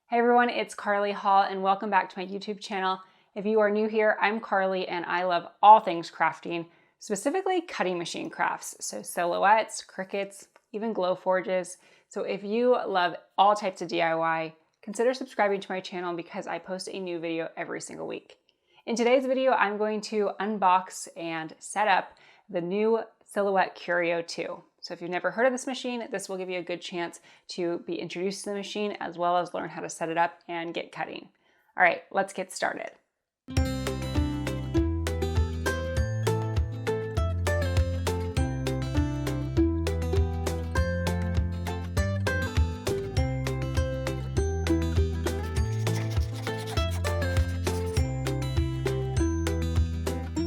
Hey everyone, it's Karley Hall and welcome back to my YouTube channel. If you are new here, I'm Karley and I love all things crafting, specifically cutting machine crafts. So silhouettes, crickets, even glow forges. So if you love all types of DIY, consider subscribing to my channel because I post a new video every single week. In today's video, I'm going to unbox and set up the new Silhouette Curio 2. So if you've never heard of this machine, this will give you a good chance to be introduced to the machine as well as learn how to set it up and get cutting. All right, let's get started.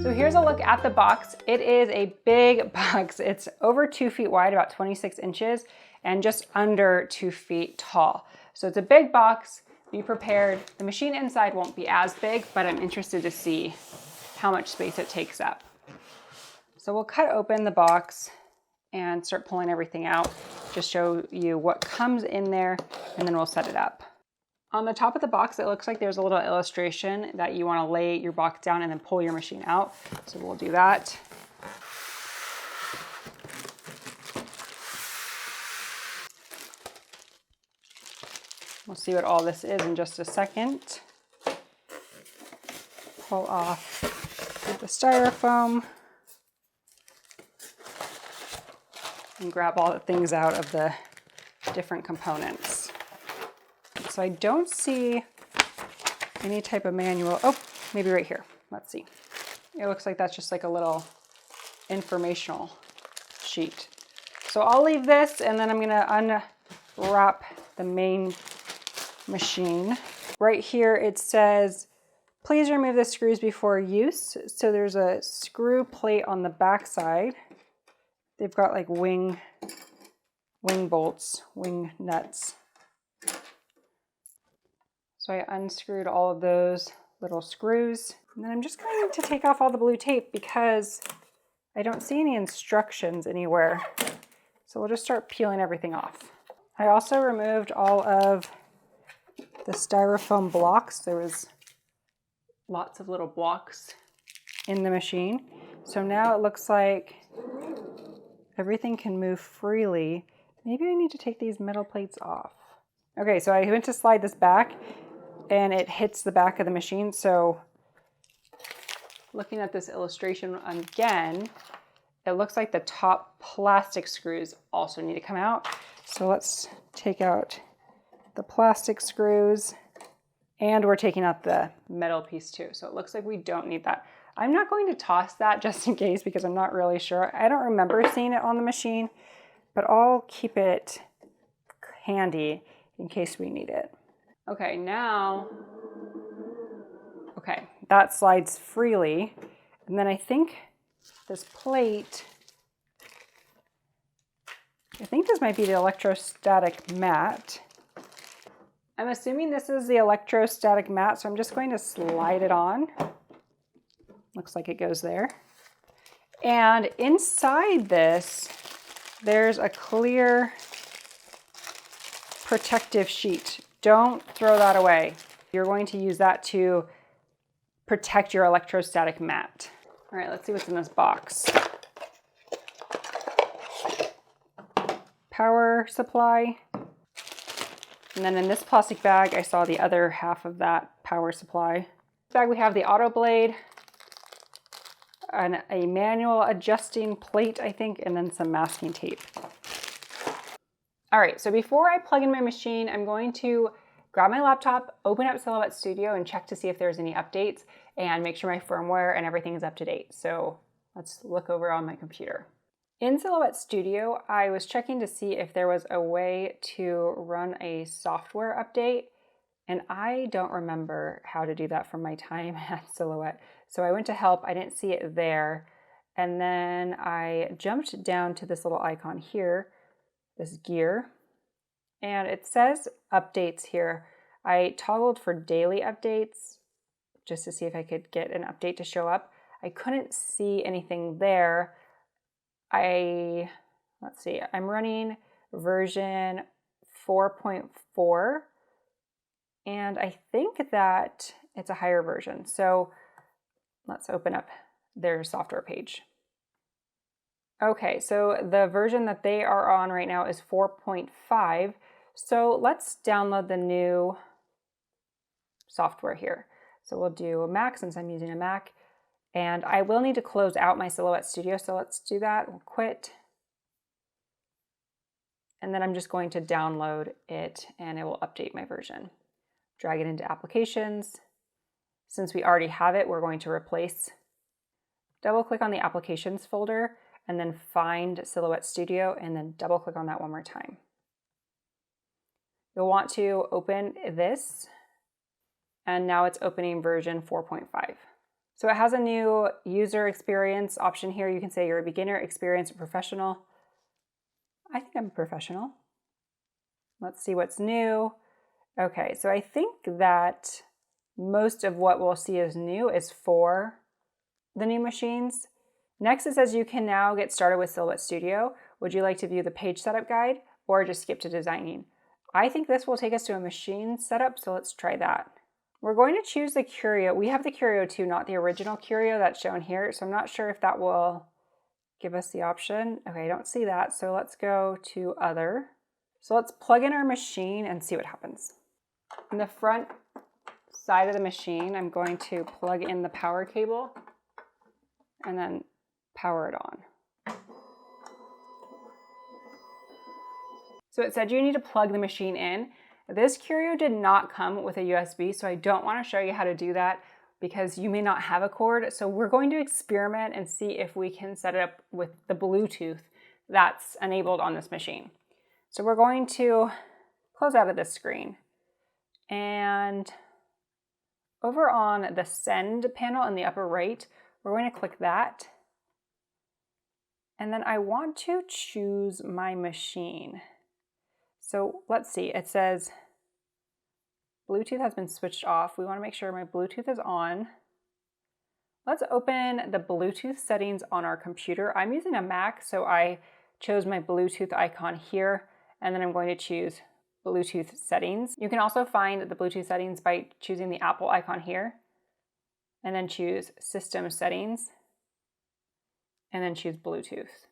So here's a look at the box. It is a big box. It's over 2 feet wide, about 26 inches, and just under 2 feet tall. So it's a big box. Be prepared. The machine inside won't be as big, but I'm interested to see how much space it takes up. So we'll cut open the box and start pulling everything out, just show you what comes in there, and then we'll set it up. On the top of the box, it looks like there's a little illustration that you want to lay your box down and then pull your machine out. So we'll do that. We'll see what all this is in just a second. Pull off the styrofoam and grab all the things out of the different components. So I don't see any type of manual. Oh, maybe right here. Let's see. It looks like that's just like a little informational sheet. So I'll leave this and then I'm gonna unwrap the main machine. Right here it says, please remove the screws before use. So there's a screw plate on the back side. They've got like wing bolts, wing nuts. So I unscrewed all of those little screws. And then I'm just going to take off all the blue tape because I don't see any instructions anywhere. So we'll just start peeling everything off. I also removed all of the styrofoam blocks. There was lots of little blocks in the machine. So now it looks like everything can move freely. Maybe I need to take these metal plates off. Okay, so I went to slide this back and it hits the back of the machine. So looking at this illustration again, it looks like the top plastic screws also need to come out. So let's take out the plastic screws and we're taking out the metal piece too. So it looks like we don't need that. I'm not going to toss that just in case because I'm not really sure. I don't remember seeing it on the machine, but I'll keep it handy in case we need it. Okay, now, that slides freely. And then I think this plate, I think this might be the electrostatic mat. I'm assuming this is the electrostatic mat, so I'm just going to slide it on. Looks like it goes there. And inside this, there's a clear protective sheet. Don't throw that away. You're going to use that to protect your electrostatic mat. All right, let's see what's in this box. Power supply. And then in this plastic bag, I saw the other half of that power supply. In this bag, we have the auto blade, and a manual adjusting plate, I think, and then some masking tape. All right, so before I plug in my machine, I'm going to grab my laptop, open up Silhouette Studio and check to see if there's any updates and make sure my firmware and everything is up to date. So let's look over on my computer. In Silhouette Studio, I was checking to see if there was a way to run a software update, and I don't remember how to do that from my time at Silhouette. So I went to help, I didn't see it there, and then I jumped down to this little icon here, this gear, and it says updates here. I toggled for daily updates just to see if I could get an update to show up. I couldn't see anything there. Let's see, I'm running version 4.4 And I think that it's a higher version. So let's open up their software page. Okay, so the version that they are on right now is 4.5. So let's download the new software here. So we'll do a Mac since I'm using a Mac. And I will need to close out my Silhouette Studio. So let's do that. We'll quit. And then I'm just going to download it and it will update my version. Drag it into Applications. Since we already have it, we're going to replace. Double click on the Applications folder and then find Silhouette Studio and then double click on that one more time. You'll want to open this and now it's opening version 4.5. So it has a new user experience option here. You can say you're a beginner, experienced, or professional. I think I'm a professional. Let's see what's new. Okay, so I think that most of what we'll see as new is for the new machines. Next, it says you can now get started with Silhouette Studio. Would you like to view the page setup guide or just skip to designing? I think this will take us to a machine setup, so let's try that. We're going to choose the Curio. We have the Curio 2, not the original Curio that's shown here, so I'm not sure if that will give us the option. Okay, I don't see that, so let's go to Other. So let's plug in our machine and see what happens. In the front side of the machine, I'm going to plug in the power cable and then power it on. So it said you need to plug the machine in. This Curio did not come with a USB, so I don't want to show you how to do that because you may not have a cord. So we're going to experiment and see if we can set it up with the Bluetooth that's enabled on this machine. So we're going to close out of this screen. And over on the Send panel in the upper right, we're going to click that. And then I want to choose my machine. So let's see, it says Bluetooth has been switched off. We want to make sure my Bluetooth is on. Let's open the Bluetooth settings on our computer. I'm using a Mac, so I chose my Bluetooth icon here, and then I'm going to choose Bluetooth settings. You can also find the Bluetooth settings by choosing the Apple icon here, and then choose System Settings, and then choose Bluetooth.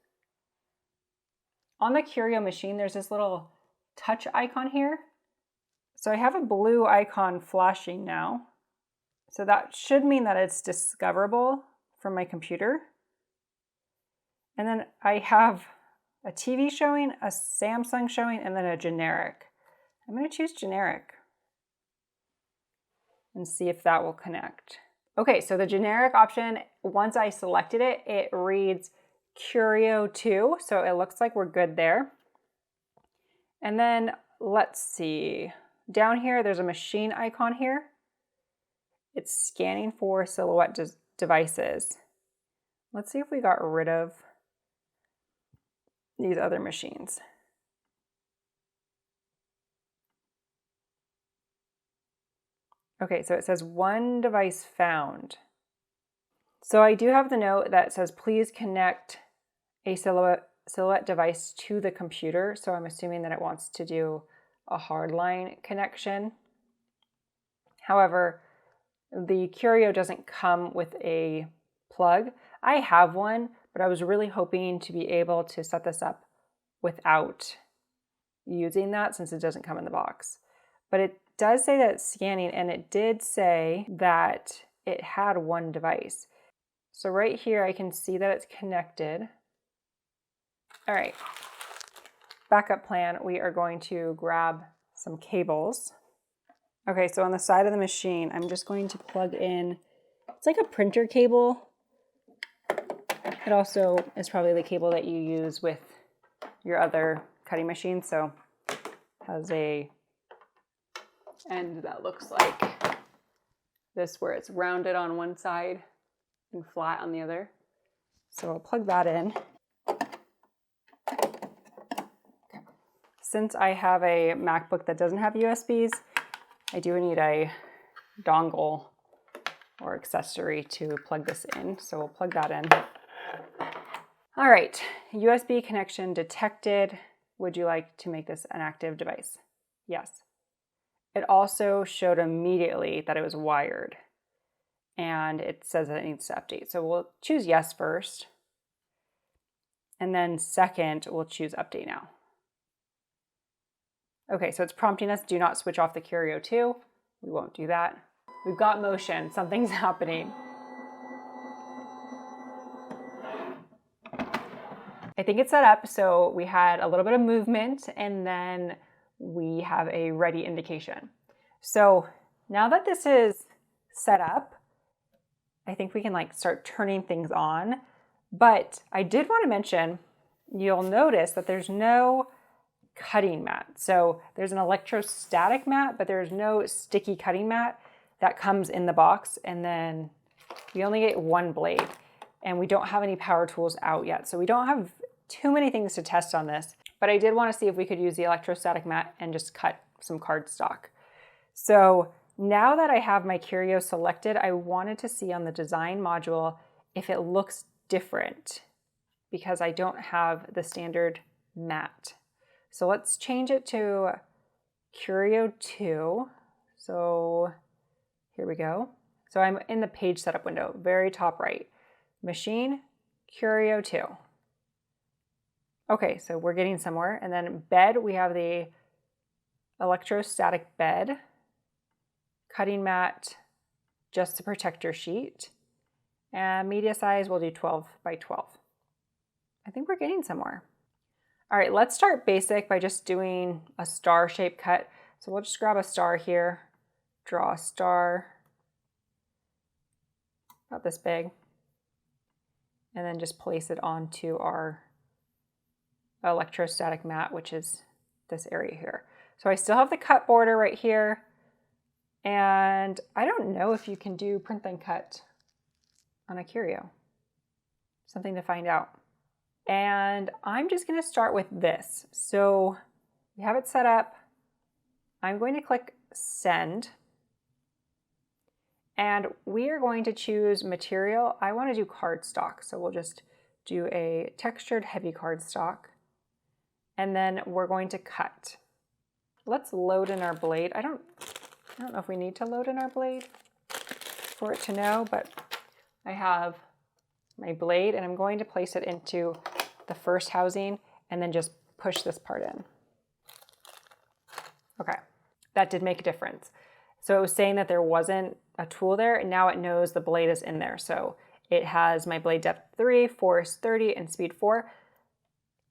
On the Curio machine, there's this little touch icon here. So I have a blue icon flashing now. So that should mean that it's discoverable from my computer. And then I have a TV showing, a Samsung showing, and then a generic. I'm going to choose generic and see if that will connect. Okay, so the generic option, once I selected it, it reads Curio 2, so it looks like we're good there. And then let's see, down here there's a machine icon here. It's scanning for Silhouette devices. Let's see if we got rid of these other machines. Okay, so it says one device found. So I do have the note that says please connect a Silhouette device to the computer. So I'm assuming that it wants to do a hardline connection. However, the Curio doesn't come with a plug. I have one, but I was really hoping to be able to set this up without using that since it doesn't come in the box. But it does say that it's scanning, and it did say that it had one device. So right here I can see that it's connected. All right, backup plan, we are going to grab some cables. Okay, so on the side of the machine, I'm just going to plug in, it's like a printer cable. It also is probably the cable that you use with your other cutting machine, so it has a end that looks like this, where it's rounded on one side and flat on the other. So I'll plug that in. Since I have a MacBook that doesn't have USBs, I do need a dongle or accessory to plug this in. So we'll plug that in. All right, USB connection detected. Would you like to make this an active device? Yes. it also showed immediately that it was wired. And it says that it needs to update. So we'll choose yes first. And then second, we'll choose update now. Okay, so it's prompting us, do not switch off the Curio 2. We won't do that. We've got motion, something's happening. I think it's set up, so we had a little bit of movement and then we have a ready indication. So now that this is set up, I think we can like start turning things on. But I did want to mention, you'll notice that there's no cutting mat. So there's an electrostatic mat, but there's no sticky cutting mat that comes in the box. And then we only get one blade and we don't have any power tools out yet. So we don't have too many things to test on this, but I did want to see if we could use the electrostatic mat and just cut some cardstock. So now that I have my Curio selected, I wanted to see on the design module if it looks different because I don't have the standard mat. So let's change it to Curio 2. So here we go. So I'm in the page setup window, very top right. Machine, Curio 2. Okay, so we're getting somewhere. And then bed, we have the electrostatic bed, cutting mat, just the protector sheet, and media size, we'll do 12 by 12. I think we're getting somewhere. All right, let's start basic by just doing a star shape cut. So we'll just grab a star here, draw a star about this big, and then just place it onto our electrostatic mat, which is this area here. So I still have the cut border right here. And I don't know if you can do print then cut on a Curio. Something to find out. And I'm just going to start with this. So we have it set up. I'm going to click send. And we are going to choose material. I want to do cardstock. So we'll just do a textured heavy cardstock. And then we're going to cut. Let's load in our blade. I don't know if we need to load in our blade for it to know, but I have my blade and I'm going to place it into the first housing and then just push this part in. Okay, that did make a difference. So it was saying that there wasn't a tool there and now it knows the blade is in there. So it has my blade depth 3, force 30, and speed 4.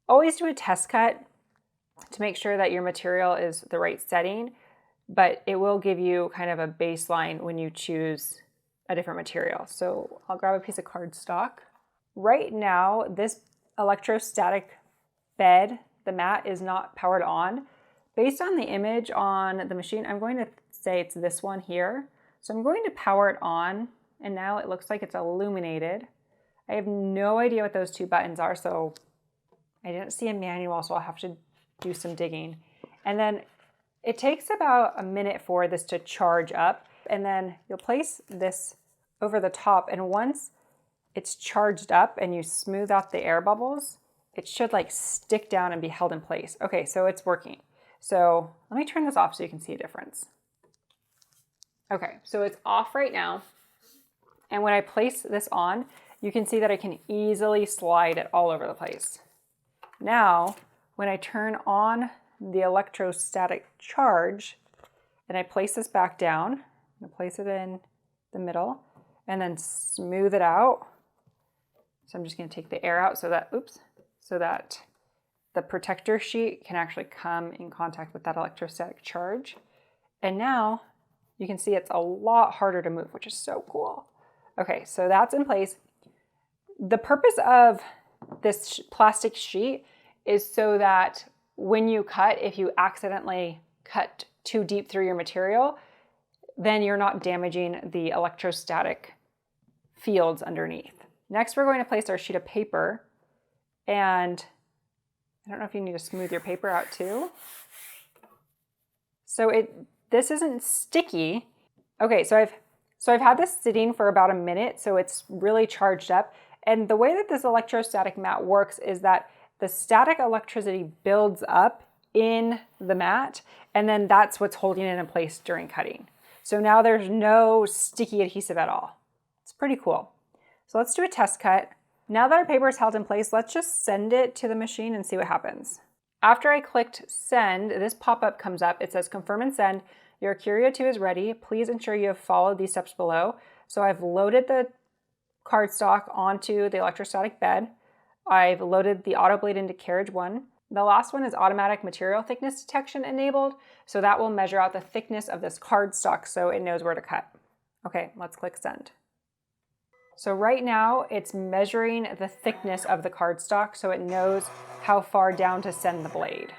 Always do a test cut to make sure that your material is the right setting, but it will give you kind of a baseline when you choose a different material. So I'll grab a piece of cardstock. Right now, this electrostatic bed, the mat, is not powered on. Based on the image on the machine, I'm going to say it's this one here. So I'm going to power it on, and now it looks like it's illuminated. I have no idea what those two buttons are, so I didn't see a manual, so I'll have to do some digging. And then it takes about a minute for this to charge up, and then you'll place this over the top, and once it's charged up and you smooth out the air bubbles, it should like stick down and be held in place. Okay, so it's working. So let me turn this off so you can see a difference. Okay, so it's off right now. And when I place this on, you can see that I can easily slide it all over the place. Now, when I turn on the electrostatic charge and I place this back down, I'm gonna place it in the middle and then smooth it out. So I'm just gonna take the air out so that, so that the protector sheet can actually come in contact with that electrostatic charge. And now you can see it's a lot harder to move, which is so cool. Okay, so that's in place. The purpose of this plastic sheet is so that when you cut, if you accidentally cut too deep through your material, then you're not damaging the electrostatic fields underneath. Next, we're going to place our sheet of paper, and I don't know if you need to smooth your paper out too. So this isn't sticky. Okay, so I've had this sitting for about a minute, so it's really charged up. And the way that this electrostatic mat works is that the static electricity builds up in the mat, and then that's what's holding it in place during cutting. So now there's no sticky adhesive at all. It's pretty cool. So let's do a test cut. Now that our paper is held in place, let's just send it to the machine and see what happens. After I clicked send, this pop-up comes up. It says confirm and send. Your Curio 2 is ready. Please ensure you have followed these steps below. So I've loaded the cardstock onto the electrostatic bed. I've loaded the auto blade into carriage 1. The last one is automatic material thickness detection enabled. So that will measure out the thickness of this cardstock so it knows where to cut. Okay, let's click send. So right now it's measuring the thickness of the cardstock so it knows how far down to send the blade.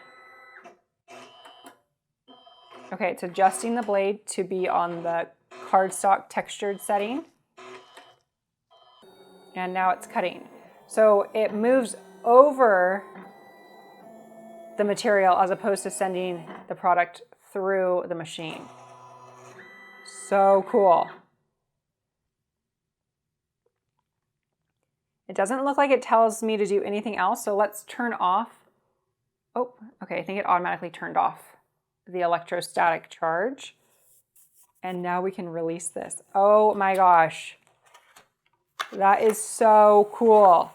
Okay, it's adjusting the blade to be on the cardstock textured setting. And now it's cutting. So it moves over the material as opposed to sending the product through the machine. So cool. It doesn't look like it tells me to do anything else, so let's turn off. Oh, okay, I think it automatically turned off the electrostatic charge. And now we can release this. Oh my gosh. That is so cool.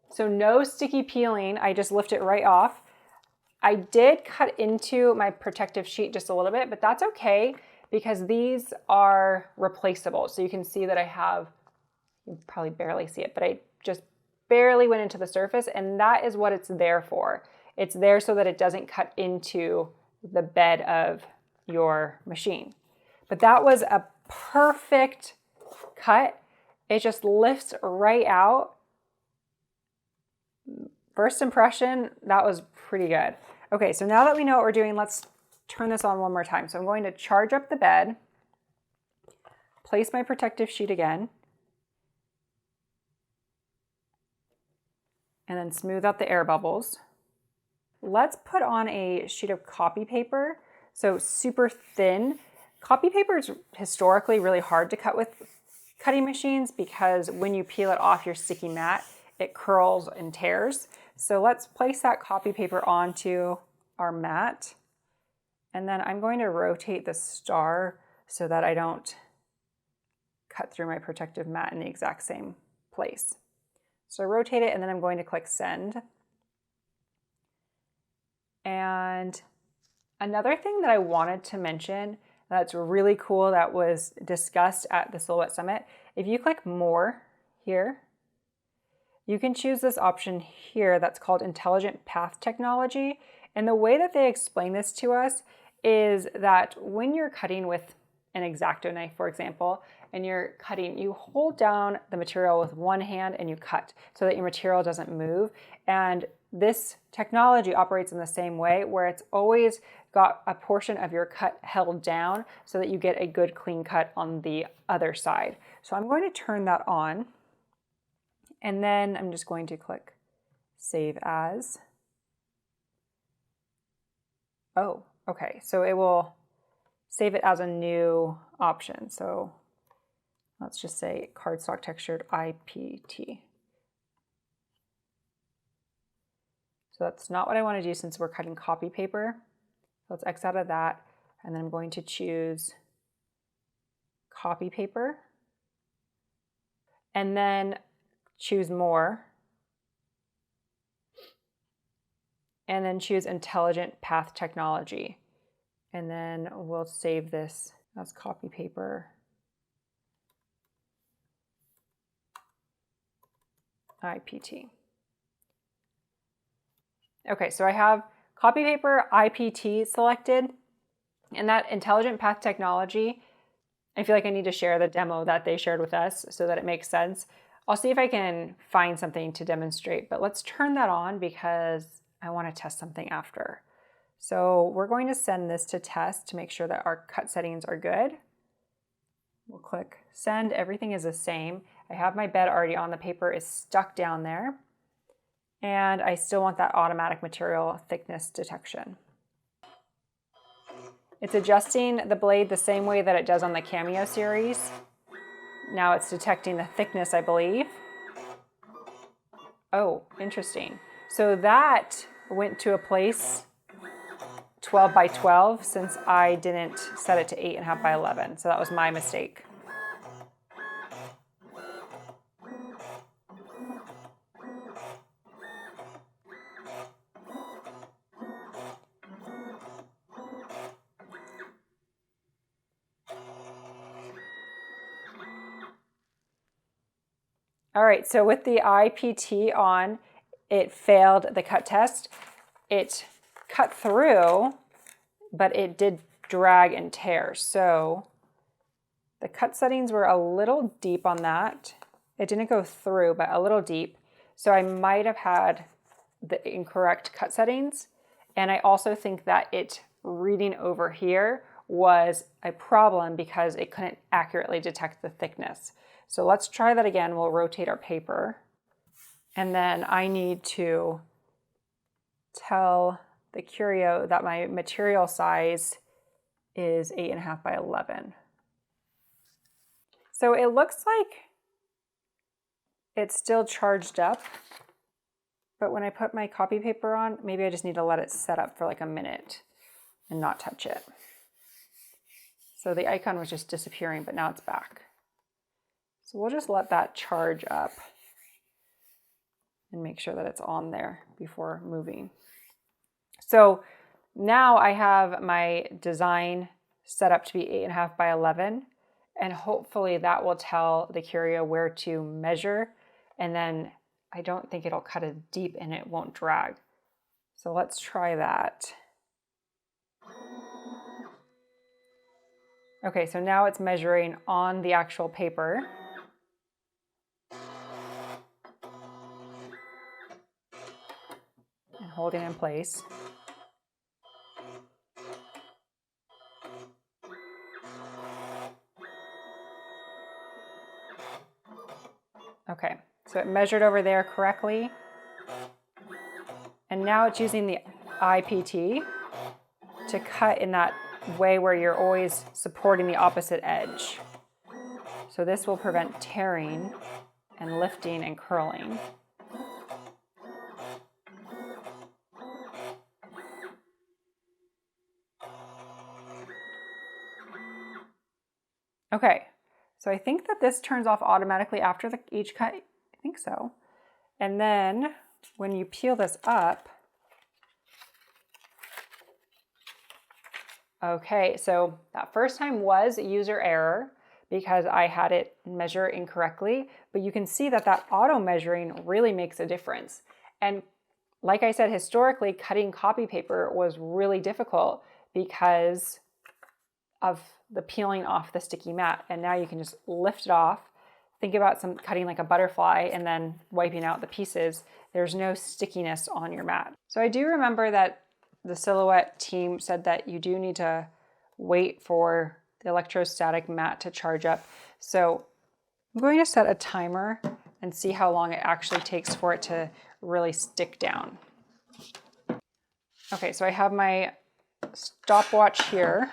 So no sticky peeling, I just lift it right off. I did cut into my protective sheet just a little bit, but that's okay because these are replaceable. So you can see that I have, you probably barely see it, but I just barely went into the surface, and that is what it's there for. It's there so that it doesn't cut into the bed of your machine. But that was a perfect cut. It just lifts right out. First impression, that was pretty good. Okay, so now that we know what we're doing, let's turn this on one more time. So I'm going to charge up the bed, place my protective sheet again, and then smooth out the air bubbles. Let's put on a sheet of copy paper, so super thin. Copy paper is historically really hard to cut with cutting machines because when you peel it off your sticky mat, it curls and tears. So let's place that copy paper onto our mat. And then I'm going to rotate the star so that I don't cut through my protective mat in the exact same place. So I rotate it and then I'm going to click send. And another thing that I wanted to mention that's really cool that was discussed at the Silhouette Summit, if you click more here, you can choose this option here that's called Intelligent Path Technology. And the way that they explain this to us is that when you're cutting with an X-Acto knife, for example, and you're cutting, you hold down the material with one hand and you cut so that your material doesn't move. And this technology operates in the same way where it's always got a portion of your cut held down so that you get a good clean cut on the other side. So I'm going to turn that on. And then I'm just going to click Save As. Oh, okay. So it will save it as a new option. So let's just say cardstock textured IPT. So that's not what I want to do since we're cutting copy paper. So let's X out of that. And then I'm going to choose copy paper. And then choose more. And then choose Intelligent Path Technology. And then we'll save this as copy paper. IPT. Okay, so I have copy paper IPT selected, and that Intelligent Path Technology, I feel like I need to share the demo that they shared with us so that it makes sense. I'll see if I can find something to demonstrate, but let's turn that on because I want to test something after. So we're going to send this to test to make sure that our cut settings are good. We'll click send, everything is the same. I have my bed already on, the paper is stuck down there. And I still want that automatic material thickness detection. It's adjusting the blade the same way that it does on the Cameo series. Now it's detecting the thickness, I believe. Oh, interesting. So that went to a place 12 by 12 since I didn't set it to 8.5 by 11. So that was my mistake. All right, so with the IPT on, it failed the cut test. It cut through, but it did drag and tear. So the cut settings were a little deep on that. It didn't go through, but a little deep. So I might have had the incorrect cut settings. And I also think that it reading over here was a problem because it couldn't accurately detect the thickness. So let's try that again. We'll rotate our paper. And then I need to tell the Curio that my material size is 8.5 by 11. So it looks like it's still charged up, but when I put my copy paper on, maybe I just need to let it set up for like a minute and not touch it. So the icon was just disappearing, but now it's back. So we'll just let that charge up and make sure that it's on there before moving. So now I have my design set up to be 8.5 by 11, and hopefully that will tell the Curio where to measure, and then I don't think it'll cut as deep and it won't drag. So let's try that. Okay, so now it's measuring on the actual paper. And holding in place. Okay, so it measured over there correctly. And now it's using the IPT to cut in that way where you're always supporting the opposite edge. So this will prevent tearing and lifting and curling. Okay, so I think that this turns off automatically after each cut. I think so. And then when you peel this up, okay, so that first time was user error because I had it measure incorrectly, but you can see that that auto measuring really makes a difference. And like I said, historically, cutting copy paper was really difficult because of the peeling off the sticky mat. And now you can just lift it off. Think about cutting like a butterfly and then wiping out the pieces. There's no stickiness on your mat. So I do remember that the Silhouette team said that you do need to wait for the electrostatic mat to charge up. So I'm going to set a timer and see how long it actually takes for it to really stick down. Okay, so I have my stopwatch here.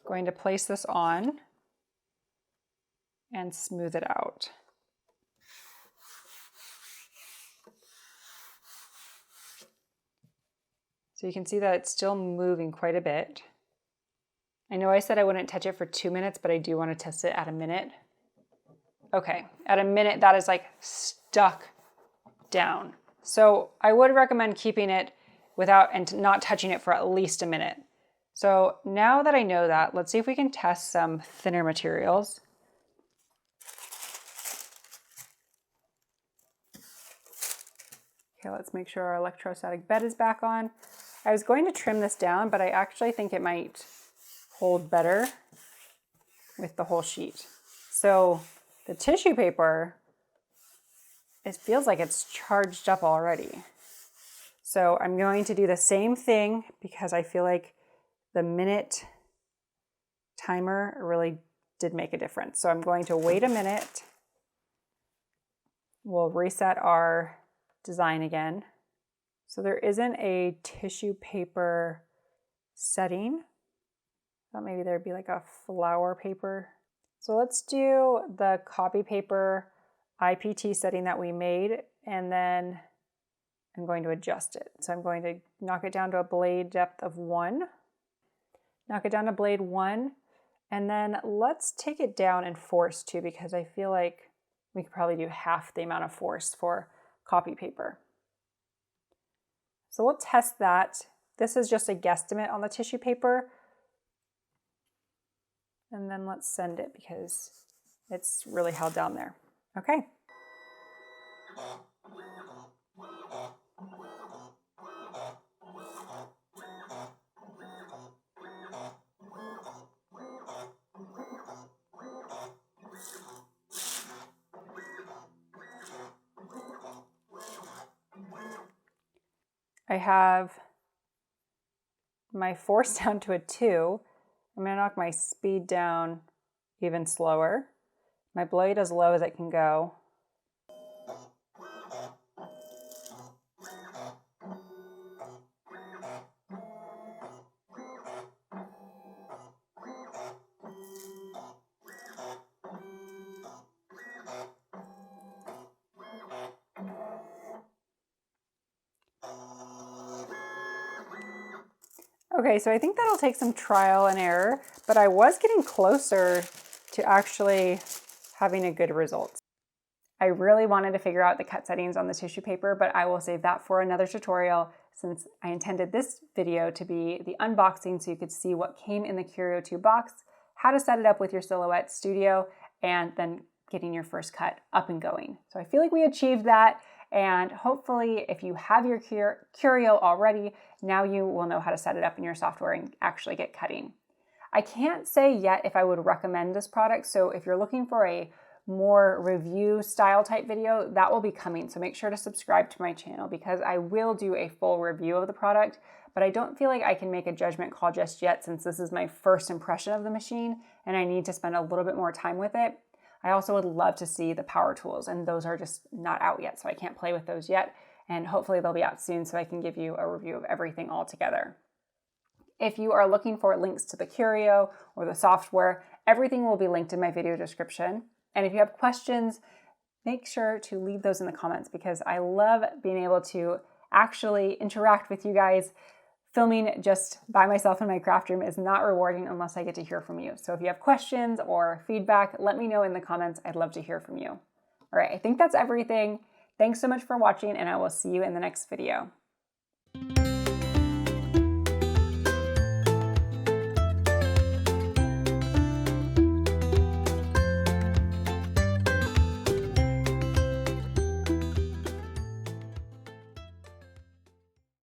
Going to place this on and smooth it out. So you can see that it's still moving quite a bit. I know I said I wouldn't touch it for 2 minutes, but I do want to test it at a minute. Okay, at a minute that is like stuck down. So I would recommend keeping it without and not touching it for at least a minute. So now that I know that, let's see if we can test some thinner materials. Okay, let's make sure our electrostatic bed is back on. I was going to trim this down, but I actually think it might hold better with the whole sheet. So the tissue paper, it feels like it's charged up already. So I'm going to do the same thing because I feel like the minute timer really did make a difference. So I'm going to wait a minute. We'll reset our design again. So there isn't a tissue paper setting. Thought maybe there'd be like a flower paper. So let's do the copy paper IPT setting that we made, and then I'm going to adjust it. So I'm going to knock it down to a blade depth of 1, knock it down to blade 1, and then let's take it down in force too, because I feel like we could probably do half the amount of force for copy paper. So we'll test that. This is just a guesstimate on the tissue paper. And then let's send it because it's really held down there. Okay. I have my force down to a 2. I'm going to knock my speed down even slower. My blade as low as it can go. Okay, so I think that'll take some trial and error, but I was getting closer to actually having a good result. I really wanted to figure out the cut settings on the tissue paper, but I will save that for another tutorial since I intended this video to be the unboxing so you could see what came in the Curio 2 box, how to set it up with your Silhouette Studio, and then getting your first cut up and going. So I feel like we achieved that. And hopefully if you have your Curio already, now you will know how to set it up in your software and actually get cutting. I can't say yet if I would recommend this product, so if you're looking for a more review style type video, that will be coming. So make sure to subscribe to my channel because I will do a full review of the product, but I don't feel like I can make a judgment call just yet since this is my first impression of the machine and I need to spend a little bit more time with it. I also would love to see the power tools, and those are just not out yet, so I can't play with those yet. And hopefully they'll be out soon so I can give you a review of everything all together. If you are looking for links to the Curio or the software, everything will be linked in my video description. And if you have questions, make sure to leave those in the comments because I love being able to actually interact with you guys. Filming just by myself in my craft room is not rewarding unless I get to hear from you. So if you have questions or feedback, let me know in the comments. I'd love to hear from you. All right, I think that's everything. Thanks so much for watching, and I will see you in the next video.